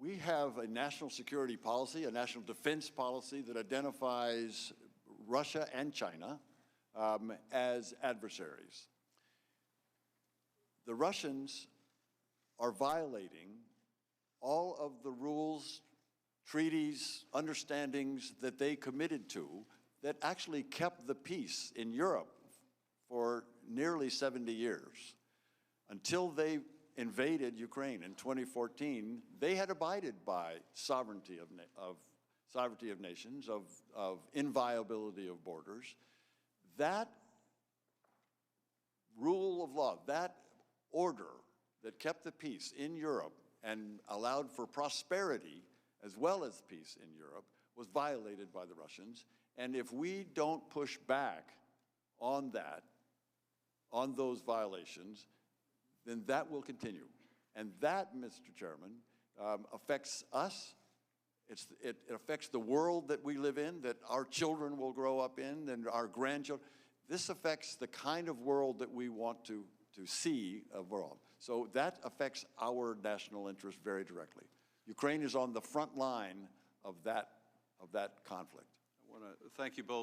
We have a national security policy, a national defense policy that identifies Russia and China as adversaries. The Russians are violating all of the rules, treaties, understandings that they committed to that actually kept the peace in Europe for nearly 70 years. Until they invaded Ukraine in 2014, they had abided by sovereignty of nations, of inviolability of borders. That rule of law, that order that kept the peace in Europe and allowed for prosperity as well as peace in Europe was violated by the Russians. And if we don't push back on that, on those violations, then that will continue. And that, Mr. Chairman, affects us. It affects the world that we live in, that our children will grow up in, and our grandchildren. This affects the kind of world that we want to see abroad. So that affects our national interest very directly. Ukraine is on the front line of that conflict. I want to thank you both.